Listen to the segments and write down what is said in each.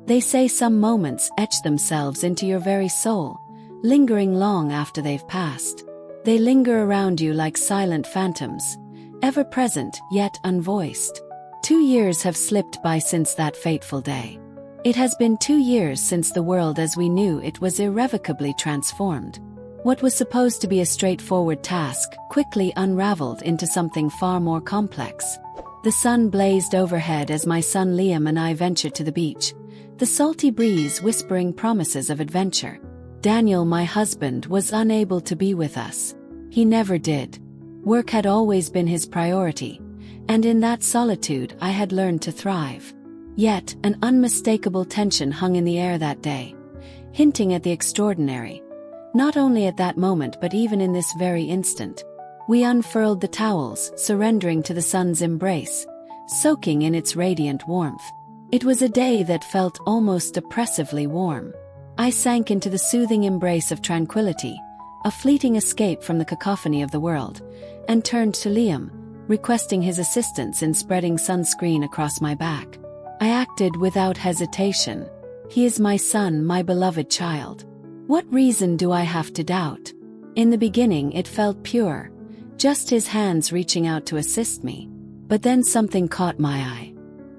They say some moments etch themselves into your very soul, lingering long after they've passed. They linger around you like silent phantoms, ever present yet unvoiced. 2 years have slipped by since that fateful day. It has been 2 years since the world as we knew it was irrevocably transformed. What was supposed to be a straightforward task quickly unraveled into something far more complex. The sun blazed overhead as my son Liam and I ventured to the beach, the salty breeze whispering promises of adventure. Daniel, my husband, was unable to be with us. He never did. Work had always been his priority, and in that solitude I had learned to thrive. Yet, an unmistakable tension hung in the air that day, hinting at the extraordinary. Not only at that moment but even in this very instant. We unfurled the towels, surrendering to the sun's embrace, soaking in its radiant warmth. It was a day that felt almost oppressively warm. I sank into the soothing embrace of tranquility, a fleeting escape from the cacophony of the world, and turned to Liam, requesting his assistance in spreading sunscreen across my back. I acted without hesitation. He is my son, my beloved child. What reason do I have to doubt? In the beginning it felt pure, just his hands reaching out to assist me. But then something caught my eye.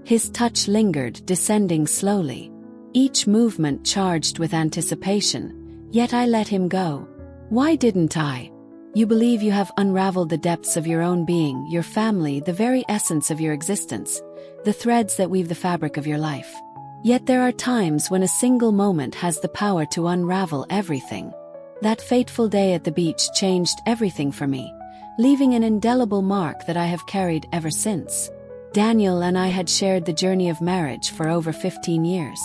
His touch lingered, descending slowly, each movement charged with anticipation, yet I let him go. Why didn't I? You believe you have unraveled the depths of your own being, your family, the very essence of your existence, the threads that weave the fabric of your life. Yet there are times when a single moment has the power to unravel everything. That fateful day at the beach changed everything for me, leaving an indelible mark that I have carried ever since. Daniel and I had shared the journey of marriage for over 15 years.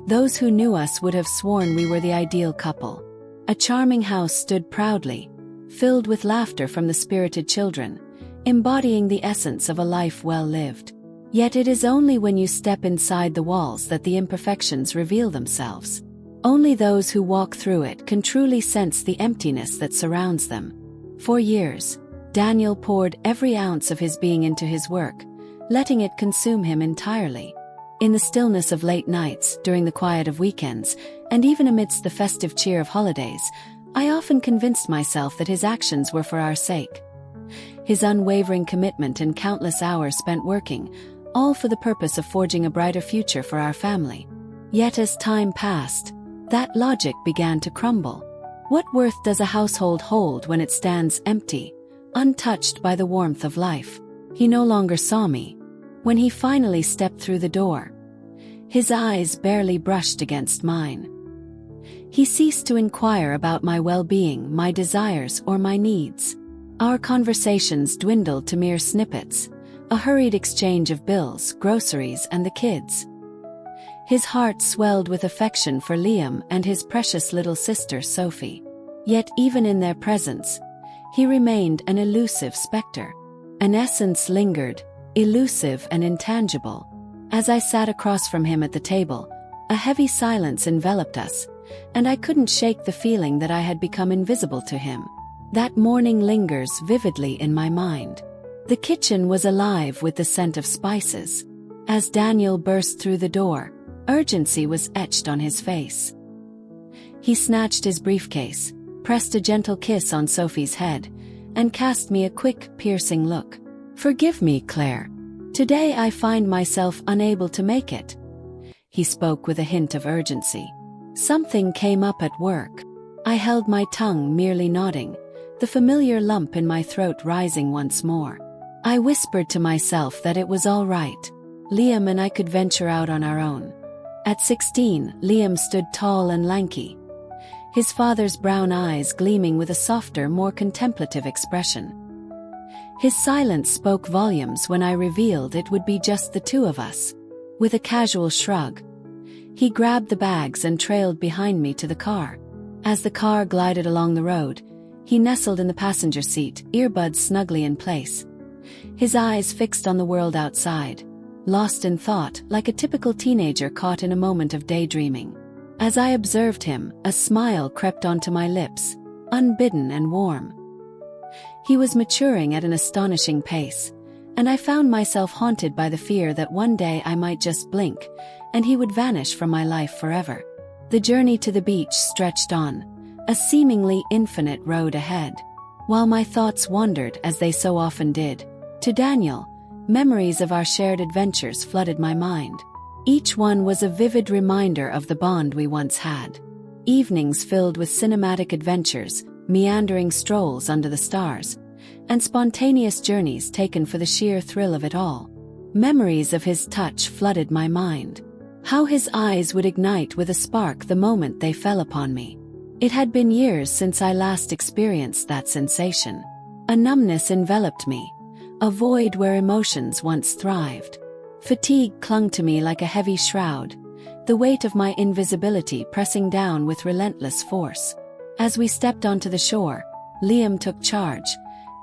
Those who knew us would have sworn we were the ideal couple. A charming house stood proudly, filled with laughter from the spirited children, embodying the essence of a life well lived. Yet it is only when you step inside the walls that the imperfections reveal themselves. Only those who walk through it can truly sense the emptiness that surrounds them. For years, Daniel poured every ounce of his being into his work, letting it consume him entirely. In the stillness of late nights, during the quiet of weekends, and even amidst the festive cheer of holidays, I often convinced myself that his actions were for our sake. His unwavering commitment and countless hours spent working, all for the purpose of forging a brighter future for our family. Yet as time passed, that logic began to crumble. What worth does a household hold when it stands empty, untouched by the warmth of life? He no longer saw me. When he finally stepped through the door, his eyes barely brushed against mine. He ceased to inquire about my well-being, my desires, or my needs. Our conversations dwindled to mere snippets, a hurried exchange of bills, groceries, and the kids. His heart swelled with affection for Liam and his precious little sister Sophie. Yet even in their presence, he remained an elusive specter. An essence lingered, elusive and intangible. As I sat across from him at the table, a heavy silence enveloped us, and I couldn't shake the feeling that I had become invisible to him. That morning lingers vividly in my mind. The kitchen was alive with the scent of spices. As Daniel burst through the door, urgency was etched on his face. He snatched his briefcase, pressed a gentle kiss on Sophie's head, and cast me a quick, piercing look. "Forgive me, Claire. Today I find myself unable to make it." He spoke with a hint of urgency. Something came up at work. I held my tongue, merely nodding, the familiar lump in my throat rising once more. I whispered to myself that it was all right. Liam and I could venture out on our own. At 16, Liam stood tall and lanky, his father's brown eyes gleaming with a softer, more contemplative expression. His silence spoke volumes when I revealed it would be just the two of us. With a casual shrug, he grabbed the bags and trailed behind me to the car. As the car glided along the road, he nestled in the passenger seat, earbuds snugly in place. His eyes fixed on the world outside, lost in thought, like a typical teenager caught in a moment of daydreaming. As I observed him, a smile crept onto my lips, unbidden and warm. He was maturing at an astonishing pace, and I found myself haunted by the fear that one day I might just blink, and he would vanish from my life forever. The journey to the beach stretched on, a seemingly infinite road ahead, while my thoughts wandered as they so often did. To Daniel, memories of our shared adventures flooded my mind. Each one was a vivid reminder of the bond we once had. Evenings filled with cinematic adventures, meandering strolls under the stars, and spontaneous journeys taken for the sheer thrill of it all. Memories of his touch flooded my mind. How his eyes would ignite with a spark the moment they fell upon me. It had been years since I last experienced that sensation. A numbness enveloped me, a void where emotions once thrived. Fatigue clung to me like a heavy shroud, the weight of my invisibility pressing down with relentless force. As we stepped onto the shore, Liam took charge,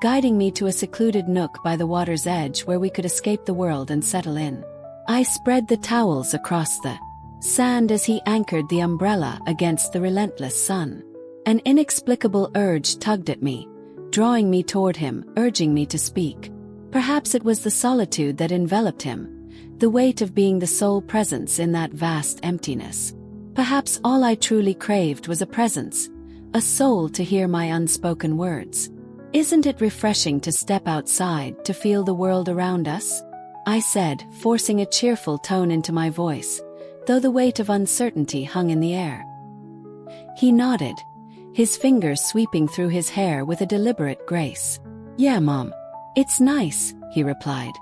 guiding me to a secluded nook by the water's edge where we could escape the world and settle in. I spread the towels across the sand as he anchored the umbrella against the relentless sun. An inexplicable urge tugged at me, drawing me toward him, urging me to speak. Perhaps it was the solitude that enveloped him, the weight of being the sole presence in that vast emptiness. Perhaps all I truly craved was a presence, a soul to hear my unspoken words. "Isn't it refreshing to step outside to feel the world around us?" I said, forcing a cheerful tone into my voice, though the weight of uncertainty hung in the air. He nodded, his fingers sweeping through his hair with a deliberate grace. "Yeah, Mom. It's nice," he replied,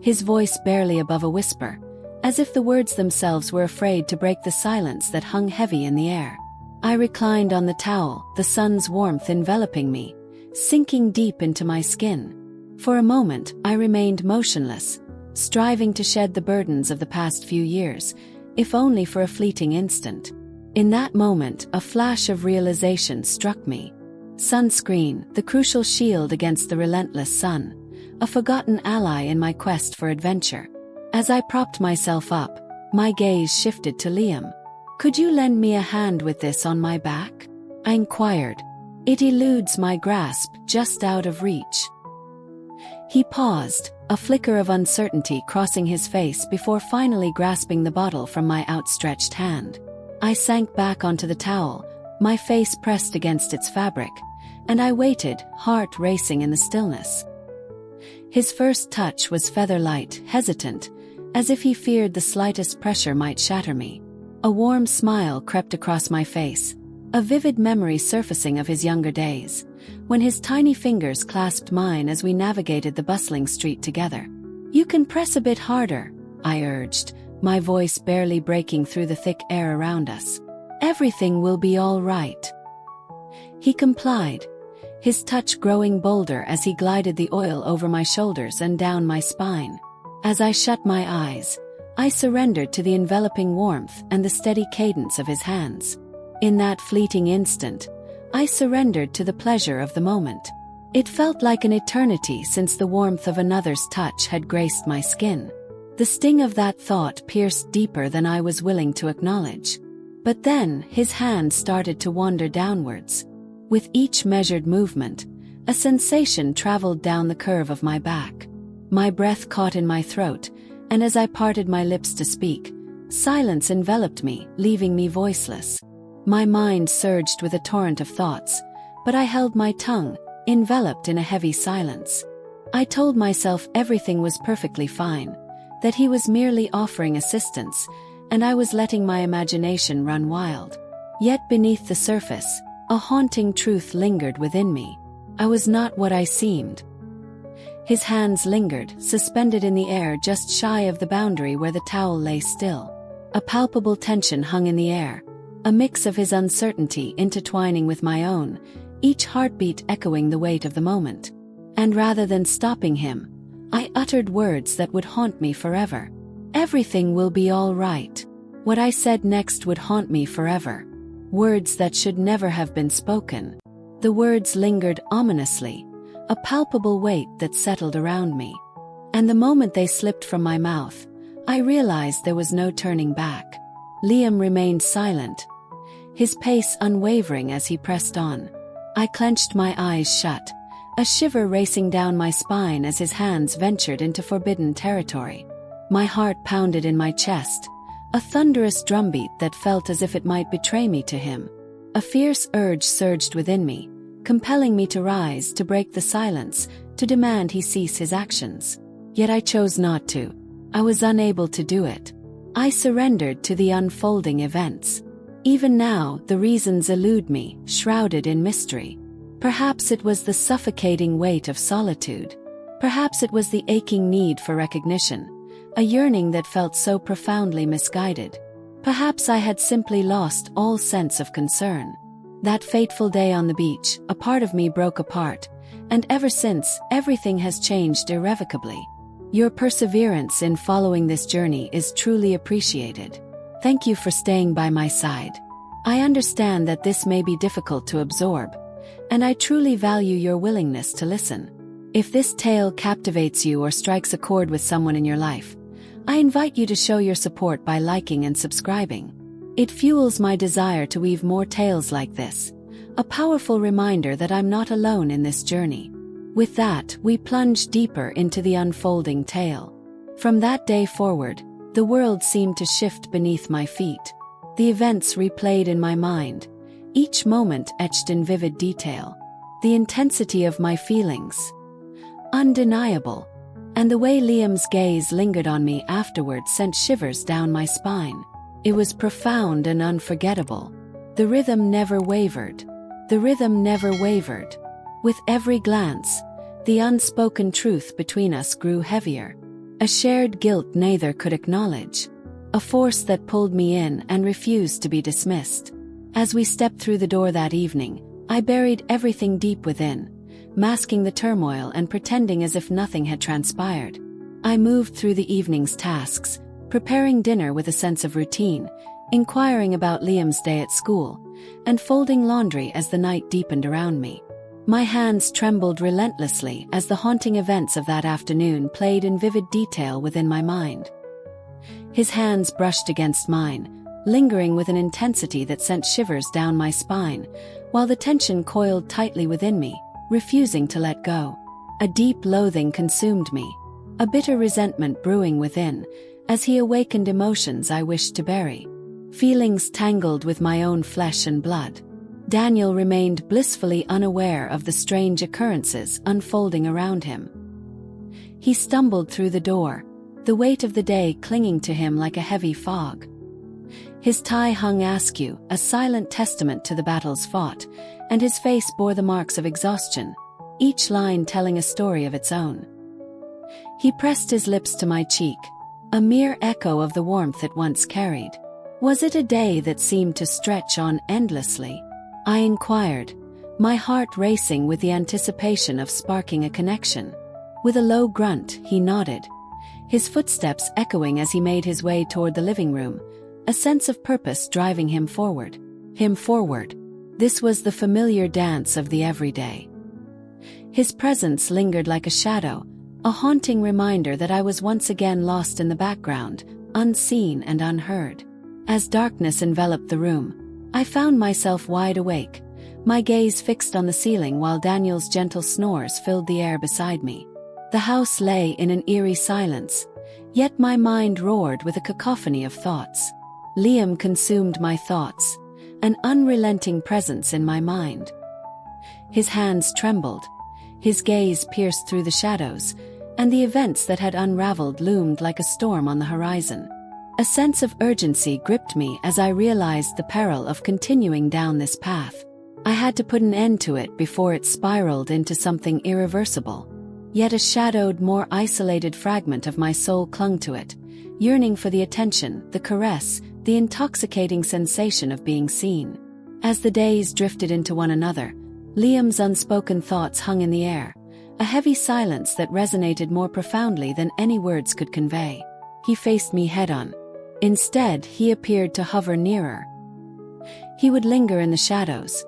his voice barely above a whisper, as if the words themselves were afraid to break the silence that hung heavy in the air. I reclined on the towel, the sun's warmth enveloping me, sinking deep into my skin. For a moment, I remained motionless, striving to shed the burdens of the past few years, if only for a fleeting instant. In that moment, a flash of realization struck me. Sunscreen, the crucial shield against the relentless sun, a forgotten ally in my quest for adventure. As I propped myself up, my gaze shifted to Liam. "Could you lend me a hand with this on my back?" I inquired. "It eludes my grasp, just out of reach." He paused, a flicker of uncertainty crossing his face before finally grasping the bottle from my outstretched hand. I sank back onto the towel, my face pressed against its fabric, and I waited, heart racing in the stillness. His first touch was feather-light, hesitant, as if he feared the slightest pressure might shatter me. A warm smile crept across my face, a vivid memory surfacing of his younger days, when his tiny fingers clasped mine as we navigated the bustling street together. "You can press a bit harder," I urged, my voice barely breaking through the thick air around us. "Everything will be all right." He complied, his touch growing bolder as he glided the oil over my shoulders and down my spine. As I shut my eyes, I surrendered to the enveloping warmth and the steady cadence of his hands. In that fleeting instant, I surrendered to the pleasure of the moment. It felt like an eternity since the warmth of another's touch had graced my skin. The sting of that thought pierced deeper than I was willing to acknowledge. But then, his hand started to wander downwards. With each measured movement, a sensation traveled down the curve of my back. My breath caught in my throat, and as I parted my lips to speak, silence enveloped me, leaving me voiceless. My mind surged with a torrent of thoughts, but I held my tongue, enveloped in a heavy silence. I told myself everything was perfectly fine, that he was merely offering assistance, and I was letting my imagination run wild. Yet beneath the surface, a haunting truth lingered within me. I was not what I seemed. His hands lingered, suspended in the air just shy of the boundary where the towel lay still. A palpable tension hung in the air, a mix of his uncertainty intertwining with my own, each heartbeat echoing the weight of the moment. And rather than stopping him, I uttered words that would haunt me forever. "Everything will be all right." What I said next would haunt me forever. Words that should never have been spoken. The words lingered ominously, a palpable weight that settled around me. And the moment they slipped from my mouth, I realized there was no turning back. Liam remained silent, his pace unwavering as he pressed on. I clenched my eyes shut, a shiver racing down my spine as his hands ventured into forbidden territory. My heart pounded in my chest, a thunderous drumbeat that felt as if it might betray me to him. A fierce urge surged within me, compelling me to rise, to break the silence, to demand he cease his actions. Yet I chose not to. I was unable to do it. I surrendered to the unfolding events. Even now, the reasons elude me, shrouded in mystery. Perhaps it was the suffocating weight of solitude. Perhaps it was the aching need for recognition, a yearning that felt so profoundly misguided. Perhaps I had simply lost all sense of concern. That fateful day on the beach, a part of me broke apart, and ever since, everything has changed irrevocably. Your perseverance in following this journey is truly appreciated. Thank you for staying by my side. I understand that this may be difficult to absorb, and I truly value your willingness to listen. If this tale captivates you or strikes a chord with someone in your life, I invite you to show your support by liking and subscribing. It fuels my desire to weave more tales like this, a powerful reminder that I'm not alone in this journey. With that, we plunge deeper into the unfolding tale. From that day forward, the world seemed to shift beneath my feet. The events replayed in my mind, each moment etched in vivid detail. The intensity of my feelings, undeniable. And the way Liam's gaze lingered on me afterward sent shivers down my spine. It was profound and unforgettable. The rhythm never wavered. The rhythm never wavered. With every glance, the unspoken truth between us grew heavier. A shared guilt neither could acknowledge. A force that pulled me in and refused to be dismissed. As we stepped through the door that evening, I buried everything deep within, masking the turmoil and pretending as if nothing had transpired. I moved through the evening's tasks, preparing dinner with a sense of routine, inquiring about Liam's day at school, and folding laundry as the night deepened around me. My hands trembled relentlessly as the haunting events of that afternoon played in vivid detail within my mind. His hands brushed against mine, lingering with an intensity that sent shivers down my spine, while the tension coiled tightly within me, refusing to let go. A deep loathing consumed me, a bitter resentment brewing within, as he awakened emotions I wished to bury. Feelings tangled with my own flesh and blood. Daniel remained blissfully unaware of the strange occurrences unfolding around him. He stumbled through the door, the weight of the day clinging to him like a heavy fog. His tie hung askew, a silent testament to the battles fought, and his face bore the marks of exhaustion, each line telling a story of its own. He pressed his lips to my cheek, a mere echo of the warmth it once carried. Was it a day that seemed to stretch on endlessly? I inquired, my heart racing with the anticipation of sparking a connection. With a low grunt, he nodded, his footsteps echoing as he made his way toward the living room, a sense of purpose driving him forward. This was the familiar dance of the everyday. His presence lingered like a shadow, a haunting reminder that I was once again lost in the background, unseen and unheard. As darkness enveloped the room, I found myself wide awake, my gaze fixed on the ceiling while Daniel's gentle snores filled the air beside me. The house lay in an eerie silence, yet my mind roared with a cacophony of thoughts. Liam consumed my thoughts, an unrelenting presence in my mind. His hands trembled, his gaze pierced through the shadows, and the events that had unraveled loomed like a storm on the horizon. A sense of urgency gripped me as I realized the peril of continuing down this path. I had to put an end to it before it spiraled into something irreversible. Yet a shadowed, more isolated fragment of my soul clung to it, yearning for the attention, the caress, the intoxicating sensation of being seen. As the days drifted into one another, Liam's unspoken thoughts hung in the air, a heavy silence that resonated more profoundly than any words could convey. He faced me head-on. Instead, he appeared to hover nearer. He would linger in the shadows,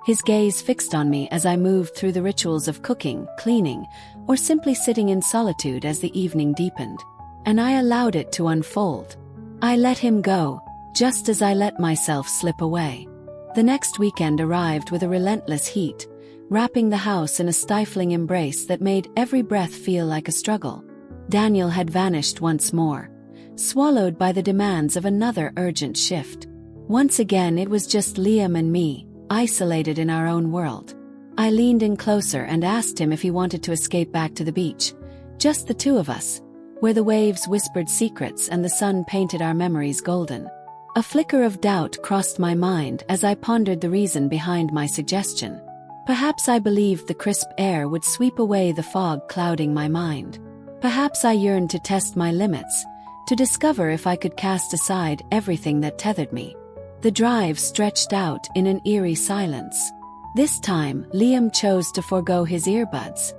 his gaze fixed on me as I moved through the rituals of cooking, cleaning, or simply sitting in solitude as the evening deepened. And I allowed it to unfold. I let him go, just as I let myself slip away. The next weekend arrived with a relentless heat, wrapping the house in a stifling embrace that made every breath feel like a struggle. Daniel had vanished once more, swallowed by the demands of another urgent shift. Once again it was just Liam and me, isolated in our own world. I leaned in closer and asked him if he wanted to escape back to the beach, just the two of us, where the waves whispered secrets and the sun painted our memories golden. A flicker of doubt crossed my mind as I pondered the reason behind my suggestion. Perhaps I believed the crisp air would sweep away the fog clouding my mind. Perhaps I yearned to test my limits, to discover if I could cast aside everything that tethered me. The drive stretched out in an eerie silence. This time, Liam chose to forego his earbuds.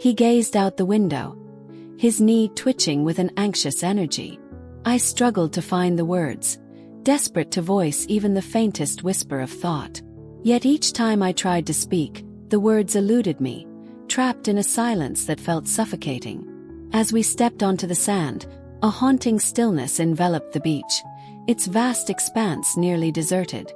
He gazed out the window, his knee twitching with an anxious energy. I struggled to find the words, desperate to voice even the faintest whisper of thought. Yet each time I tried to speak, the words eluded me, trapped in a silence that felt suffocating. As we stepped onto the sand, a haunting stillness enveloped the beach, its vast expanse nearly deserted.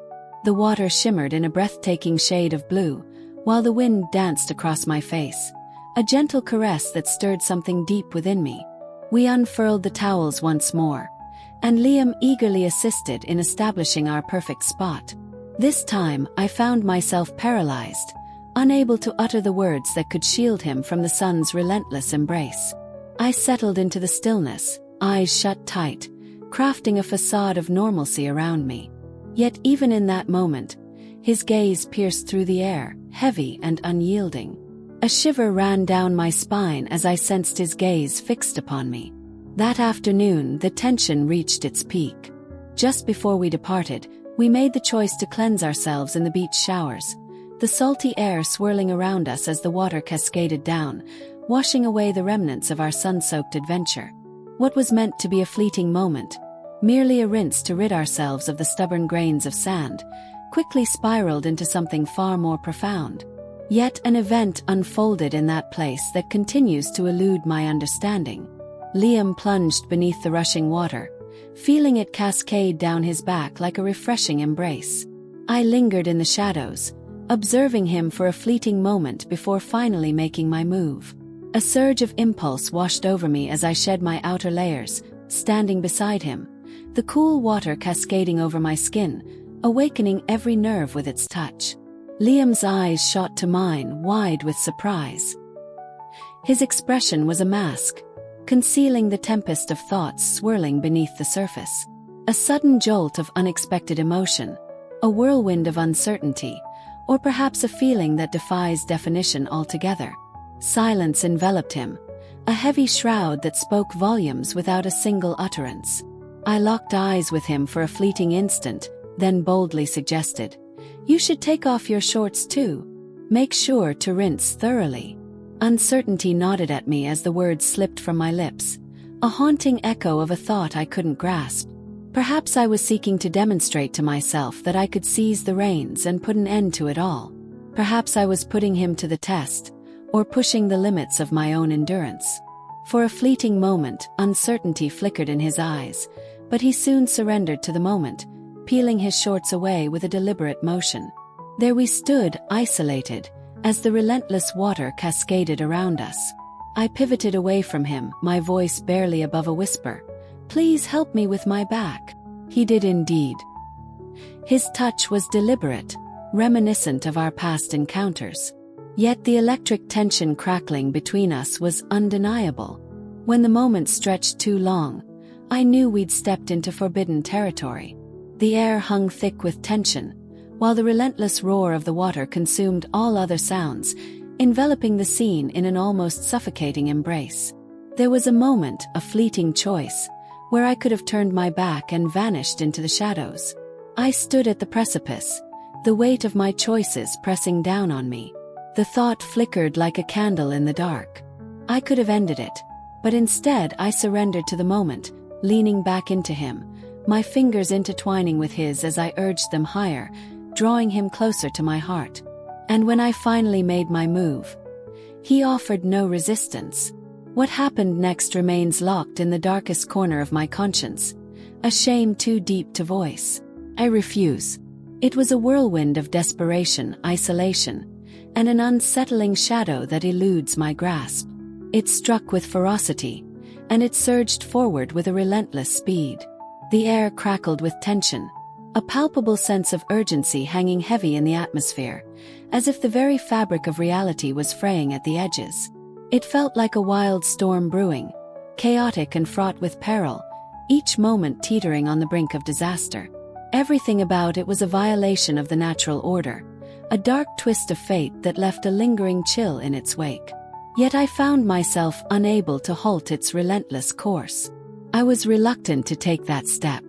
The water shimmered in a breathtaking shade of blue, while the wind danced across my face, a gentle caress that stirred something deep within me. We unfurled the towels once more, and Liam eagerly assisted in establishing our perfect spot. This time, I found myself paralyzed, unable to utter the words that could shield him from the sun's relentless embrace. I settled into the stillness, eyes shut tight, crafting a facade of normalcy around me. Yet even in that moment, his gaze pierced through the air, heavy and unyielding. A shiver ran down my spine as I sensed his gaze fixed upon me. That afternoon, the tension reached its peak. Just before we departed, we made the choice to cleanse ourselves in the beach showers, the salty air swirling around us as the water cascaded down, washing away the remnants of our sun-soaked adventure. What was meant to be a fleeting moment, merely a rinse to rid ourselves of the stubborn grains of sand, quickly spiraled into something far more profound. Yet an event unfolded in that place that continues to elude my understanding. Liam plunged beneath the rushing water, feeling it cascade down his back like a refreshing embrace. I lingered in the shadows, observing him for a fleeting moment before finally making my move. A surge of impulse washed over me as I shed my outer layers, standing beside him, the cool water cascading over my skin, awakening every nerve with its touch. Liam's eyes shot to mine, wide with surprise. His expression was a mask, concealing the tempest of thoughts swirling beneath the surface. A sudden jolt of unexpected emotion, a whirlwind of uncertainty, or perhaps a feeling that defies definition altogether. Silence enveloped him, a heavy shroud that spoke volumes without a single utterance. I locked eyes with him for a fleeting instant, then boldly suggested, "You should take off your shorts too. Make sure to rinse thoroughly." Uncertainty nodded at me as the words slipped from my lips, a haunting echo of a thought I couldn't grasp. Perhaps I was seeking to demonstrate to myself that I could seize the reins and put an end to it all. Perhaps I was putting him to the test, or pushing the limits of my own endurance. For a fleeting moment, uncertainty flickered in his eyes, but he soon surrendered to the moment, peeling his shorts away with a deliberate motion. There we stood, isolated, as the relentless water cascaded around us. I pivoted away from him, my voice barely above a whisper. "Please help me with my back." He did indeed. His touch was deliberate, reminiscent of our past encounters. Yet the electric tension crackling between us was undeniable. When the moment stretched too long, I knew we'd stepped into forbidden territory. The air hung thick with tension, while the relentless roar of the water consumed all other sounds, enveloping the scene in an almost suffocating embrace. There was a moment, a fleeting choice, where I could have turned my back and vanished into the shadows. I stood at the precipice, the weight of my choices pressing down on me. The thought flickered like a candle in the dark. I could have ended it, but instead I surrendered to the moment, leaning back into him, my fingers intertwining with his as I urged them higher, drawing him closer to my heart. And when I finally made my move, he offered no resistance. What happened next remains locked in the darkest corner of my conscience, a shame too deep to voice. I refuse. It was a whirlwind of desperation, isolation, and an unsettling shadow that eludes my grasp. It struck with ferocity, and it surged forward with a relentless speed. The air crackled with tension, a palpable sense of urgency hanging heavy in the atmosphere, as if the very fabric of reality was fraying at the edges. It felt like a wild storm brewing, chaotic and fraught with peril, each moment teetering on the brink of disaster. Everything about it was a violation of the natural order, a dark twist of fate that left a lingering chill in its wake. Yet I found myself unable to halt its relentless course. I was reluctant to take that step.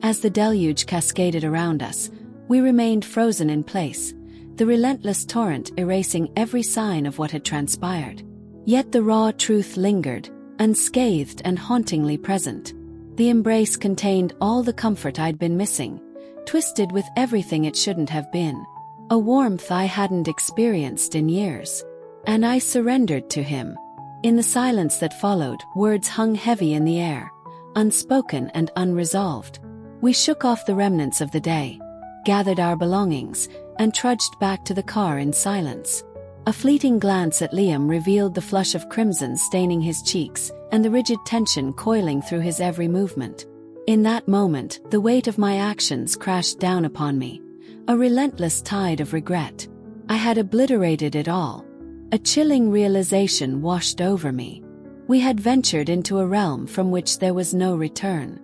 As the deluge cascaded around us, we remained frozen in place, the relentless torrent erasing every sign of what had transpired. Yet the raw truth lingered, unscathed and hauntingly present. The embrace contained all the comfort I'd been missing, twisted with everything it shouldn't have been. A warmth I hadn't experienced in years. And I surrendered to him. In the silence that followed, words hung heavy in the air, unspoken and unresolved. We shook off the remnants of the day, gathered our belongings, and trudged back to the car in silence. A fleeting glance at Liam revealed the flush of crimson staining his cheeks and the rigid tension coiling through his every movement. In that moment, the weight of my actions crashed down upon me, a relentless tide of regret. I had obliterated it all. A chilling realization washed over me. We had ventured into a realm from which there was no return.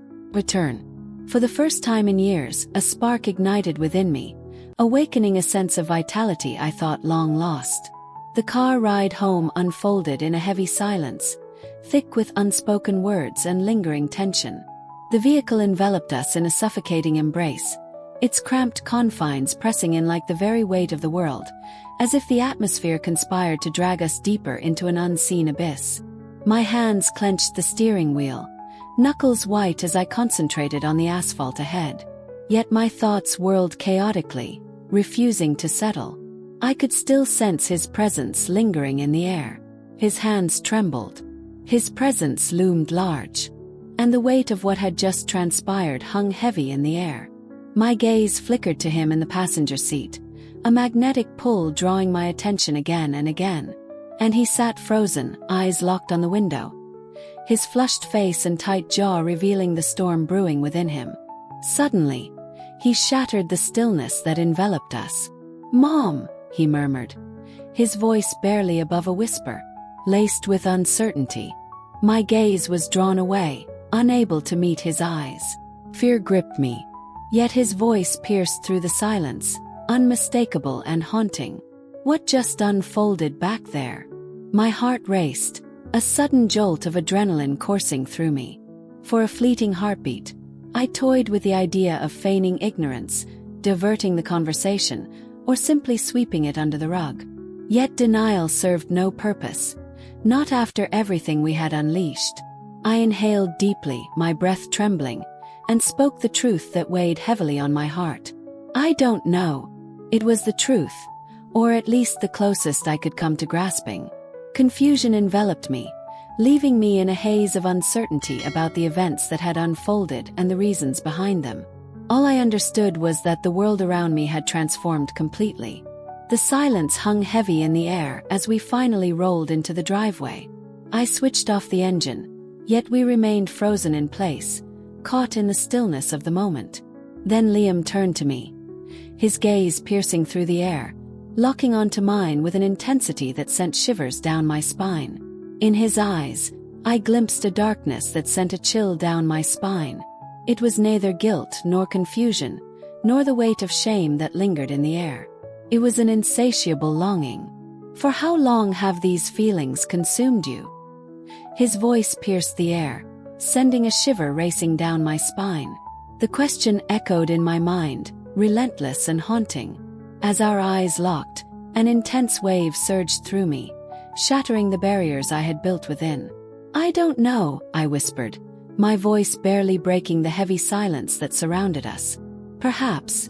For the first time in years, a spark ignited within me, awakening a sense of vitality I thought long lost. The car ride home unfolded in a heavy silence, thick with unspoken words and lingering tension. The vehicle enveloped us in a suffocating embrace, its cramped confines pressing in like the very weight of the world, as if the atmosphere conspired to drag us deeper into an unseen abyss. My hands clenched the steering wheel, knuckles white as I concentrated on the asphalt ahead. Yet my thoughts whirled chaotically, refusing to settle. I could still sense his presence lingering in the air. His hands trembled. His presence loomed large. And the weight of what had just transpired hung heavy in the air. My gaze flickered to him in the passenger seat, a magnetic pull drawing my attention again and again. And he sat frozen, eyes locked on the window, his flushed face and tight jaw revealing the storm brewing within him. Suddenly, he shattered the stillness that enveloped us. "Mom," he murmured, his voice barely above a whisper, laced with uncertainty. My gaze was drawn away, unable to meet his eyes. Fear gripped me. Yet his voice pierced through the silence, unmistakable and haunting. What just unfolded back there? My heart raced, a sudden jolt of adrenaline coursing through me. For a fleeting heartbeat, I toyed with the idea of feigning ignorance, diverting the conversation, or simply sweeping it under the rug. Yet denial served no purpose, not after everything we had unleashed. I inhaled deeply, my breath trembling, and spoke the truth that weighed heavily on my heart. I don't know. It was the truth, or at least the closest I could come to grasping. Confusion enveloped me, leaving me in a haze of uncertainty about the events that had unfolded and the reasons behind them. All I understood was that the world around me had transformed completely. The silence hung heavy in the air as we finally rolled into the driveway. I switched off the engine, yet we remained frozen in place, caught in the stillness of the moment. Then Liam turned to me, his gaze piercing through the air, locking onto mine with an intensity that sent shivers down my spine. In his eyes, I glimpsed a darkness that sent a chill down my spine. It was neither guilt nor confusion, nor the weight of shame that lingered in the air. It was an insatiable longing. For how long have these feelings consumed you? His voice pierced the air, sending a shiver racing down my spine. The question echoed in my mind, relentless and haunting. As our eyes locked, an intense wave surged through me, shattering the barriers I had built within. "I don't know," I whispered, my voice barely breaking the heavy silence that surrounded us. Perhaps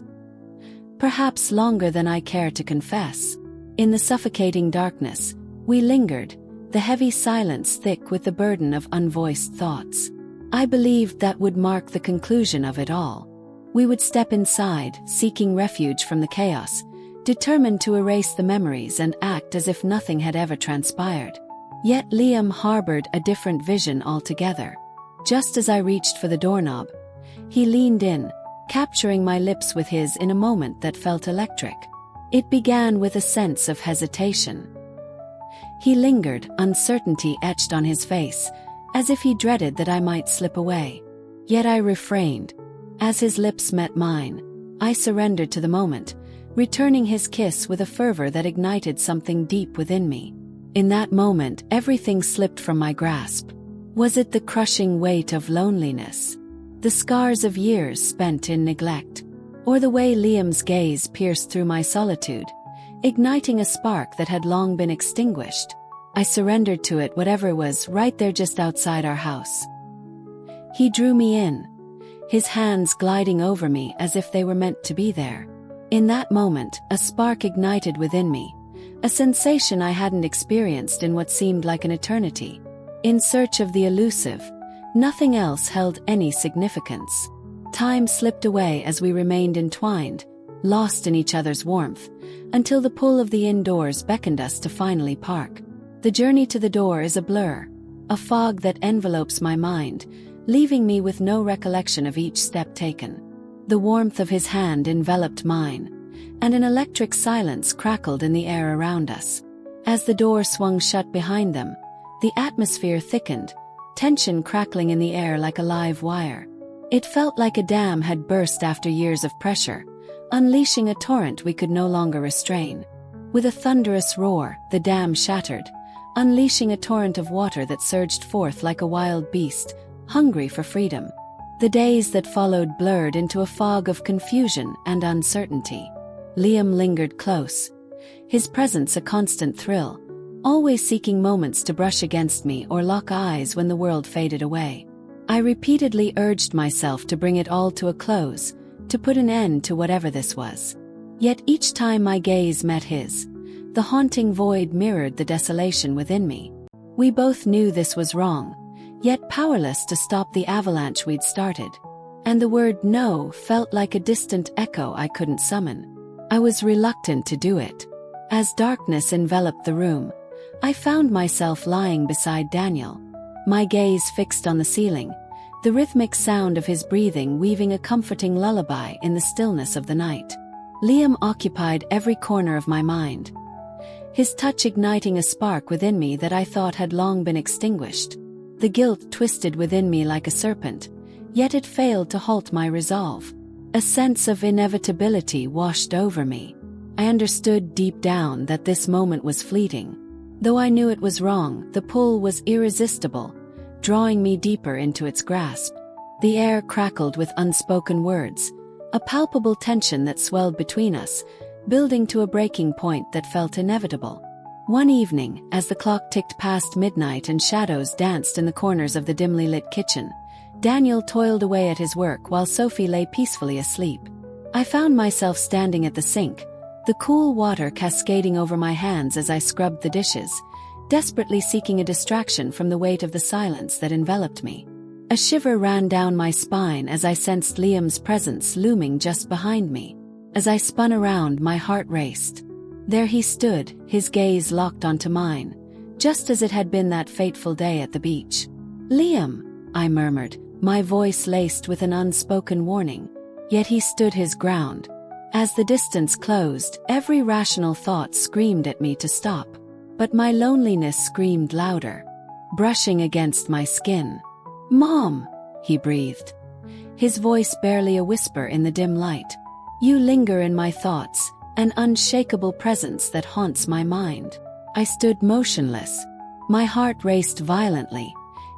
longer than I care to confess." In the suffocating darkness, we lingered, the heavy silence thick with the burden of unvoiced thoughts. I believed that would mark the conclusion of it all. We would step inside, seeking refuge from the chaos, determined to erase the memories and act as if nothing had ever transpired. Yet Liam harbored a different vision altogether. Just as I reached for the doorknob, he leaned in, capturing my lips with his in a moment that felt electric. It began with a sense of hesitation. He lingered, uncertainty etched on his face, as if he dreaded that I might slip away. Yet I refrained. As his lips met mine, I surrendered to the moment, returning his kiss with a fervor that ignited something deep within me. In that moment, everything slipped from my grasp. Was it the crushing weight of loneliness? The scars of years spent in neglect? Or the way Liam's gaze pierced through my solitude, igniting a spark that had long been extinguished? I surrendered to it, whatever was, right there just outside our house. He drew me in, his hands gliding over me as if they were meant to be there. In that moment, a spark ignited within me, a sensation I hadn't experienced in what seemed like an eternity. In search of the elusive, nothing else held any significance. Time slipped away as we remained entwined, lost in each other's warmth, until the pull of the indoors beckoned us to finally park. The journey to the door is a blur, a fog that envelopes my mind, leaving me with no recollection of each step taken. The warmth of his hand enveloped mine, and an electric silence crackled in the air around us. As the door swung shut behind them, the atmosphere thickened, tension crackling in the air like a live wire. It felt like a dam had burst after years of pressure, unleashing a torrent we could no longer restrain. With a thunderous roar, the dam shattered, unleashing a torrent of water that surged forth like a wild beast, hungry for freedom. The days that followed blurred into a fog of confusion and uncertainty. Liam lingered close, his presence a constant thrill, always seeking moments to brush against me or lock eyes when the world faded away. I repeatedly urged myself to bring it all to a close, to put an end to whatever this was. Yet each time my gaze met his, the haunting void mirrored the desolation within me. We both knew this was wrong, yet powerless to stop the avalanche we'd started. And the word no felt like a distant echo I couldn't summon. I was reluctant to do it. As darkness enveloped the room, I found myself lying beside Daniel, my gaze fixed on the ceiling, the rhythmic sound of his breathing weaving a comforting lullaby in the stillness of the night. Liam occupied every corner of my mind, his touch igniting a spark within me that I thought had long been extinguished. The guilt twisted within me like a serpent, yet it failed to halt my resolve. A sense of inevitability washed over me. I understood deep down that this moment was fleeting. Though I knew it was wrong, the pull was irresistible, drawing me deeper into its grasp. The air crackled with unspoken words, a palpable tension that swelled between us, building to a breaking point that felt inevitable. One evening, as the clock ticked past midnight and shadows danced in the corners of the dimly lit kitchen, Daniel toiled away at his work while Sophie lay peacefully asleep. I found myself standing at the sink, the cool water cascading over my hands as I scrubbed the dishes, desperately seeking a distraction from the weight of the silence that enveloped me. A shiver ran down my spine as I sensed Liam's presence looming just behind me. As I spun around, my heart raced. There he stood, his gaze locked onto mine, just as it had been that fateful day at the beach. "Liam," I murmured, my voice laced with an unspoken warning. Yet he stood his ground. As the distance closed, every rational thought screamed at me to stop. But my loneliness screamed louder, brushing against my skin. "Mom," he breathed, his voice barely a whisper in the dim light. "You linger in my thoughts, an unshakable presence that haunts my mind." I stood motionless. My heart raced violently,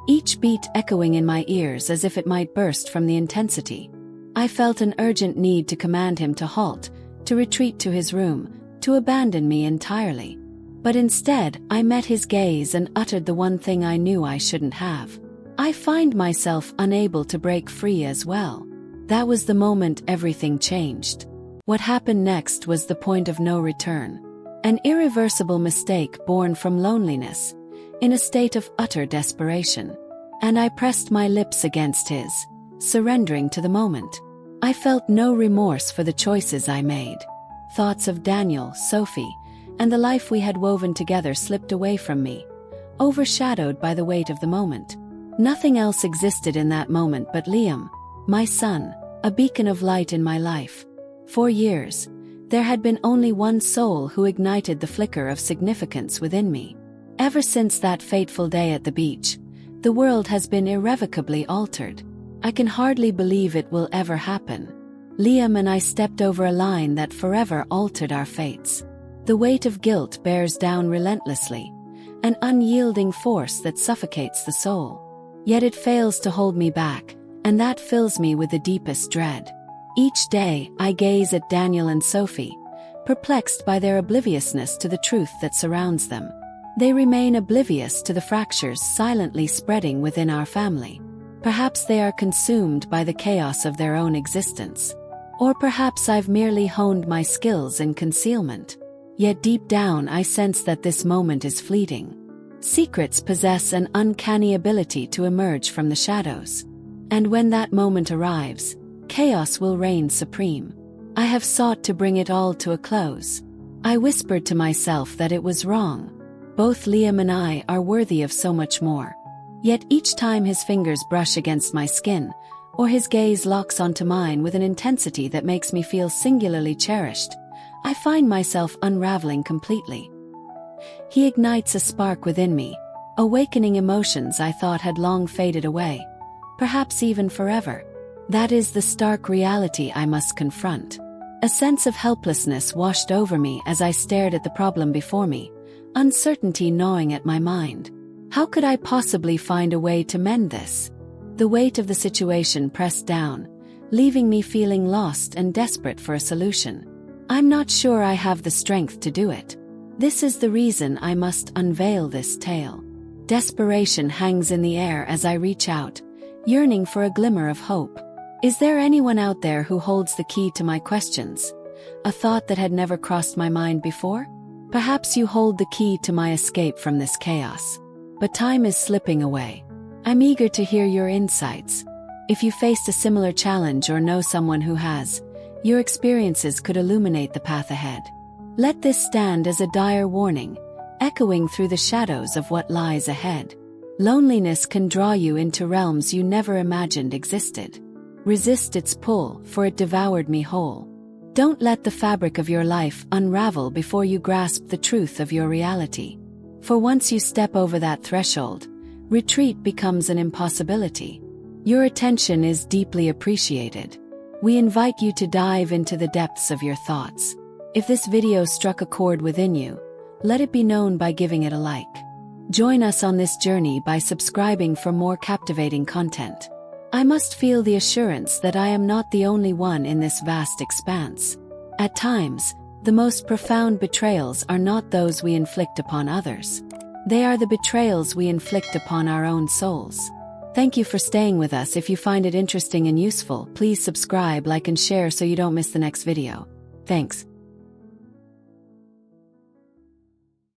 each beat echoing in my ears as if it might burst from the intensity. I felt an urgent need to command him to halt, to retreat to his room, to abandon me entirely. But instead, I met his gaze and uttered the one thing I knew I shouldn't have. I find myself unable to break free as well. That was the moment everything changed. What happened next was the point of no return. An irreversible mistake born from loneliness, in a state of utter desperation. And I pressed my lips against his, surrendering to the moment. I felt no remorse for the choices I made. Thoughts of Daniel, Sophie, and the life we had woven together slipped away from me, overshadowed by the weight of the moment. Nothing else existed in that moment but Liam, my son, a beacon of light in my life. For years, there had been only one soul who ignited the flicker of significance within me. Ever since that fateful day at the beach, the world has been irrevocably altered. I can hardly believe it will ever happen. Liam and I stepped over a line that forever altered our fates. The weight of guilt bears down relentlessly, an unyielding force that suffocates the soul. Yet it fails to hold me back, and that fills me with the deepest dread. Each day, I gaze at Daniel and Sophie, perplexed by their obliviousness to the truth that surrounds them. They remain oblivious to the fractures silently spreading within our family. Perhaps they are consumed by the chaos of their own existence. Or perhaps I've merely honed my skills in concealment. Yet deep down I sense that this moment is fleeting. Secrets possess an uncanny ability to emerge from the shadows. And when that moment arrives, chaos will reign supreme. I have sought to bring it all to a close. I whispered to myself that it was wrong. Both Liam and I are worthy of so much more. Yet each time his fingers brush against my skin, or his gaze locks onto mine with an intensity that makes me feel singularly cherished, I find myself unraveling completely. He ignites a spark within me, awakening emotions I thought had long faded away, perhaps even forever. That is the stark reality I must confront. A sense of helplessness washed over me as I stared at the problem before me, uncertainty gnawing at my mind. How could I possibly find a way to mend this? The weight of the situation pressed down, leaving me feeling lost and desperate for a solution. I'm not sure I have the strength to do it. This is the reason I must unveil this tale. Desperation hangs in the air as I reach out, yearning for a glimmer of hope. Is there anyone out there who holds the key to my questions? A thought that had never crossed my mind before? Perhaps you hold the key to my escape from this chaos. But time is slipping away. I'm eager to hear your insights. If you faced a similar challenge or know someone who has, your experiences could illuminate the path ahead. Let this stand as a dire warning, echoing through the shadows of what lies ahead. Loneliness can draw you into realms you never imagined existed. Resist its pull, for it devoured me whole. Don't let the fabric of your life unravel before you grasp the truth of your reality. For once you step over that threshold, retreat becomes an impossibility. Your attention is deeply appreciated. We invite you to dive into the depths of your thoughts. If this video struck a chord within you, let it be known by giving it a like. Join us on this journey by subscribing for more captivating content. I must feel the assurance that I am not the only one in this vast expanse. At times, the most profound betrayals are not those we inflict upon others. They are the betrayals we inflict upon our own souls. Thank you for staying with us. If you find it interesting and useful, please subscribe, like, and share so you don't miss the next video. Thanks.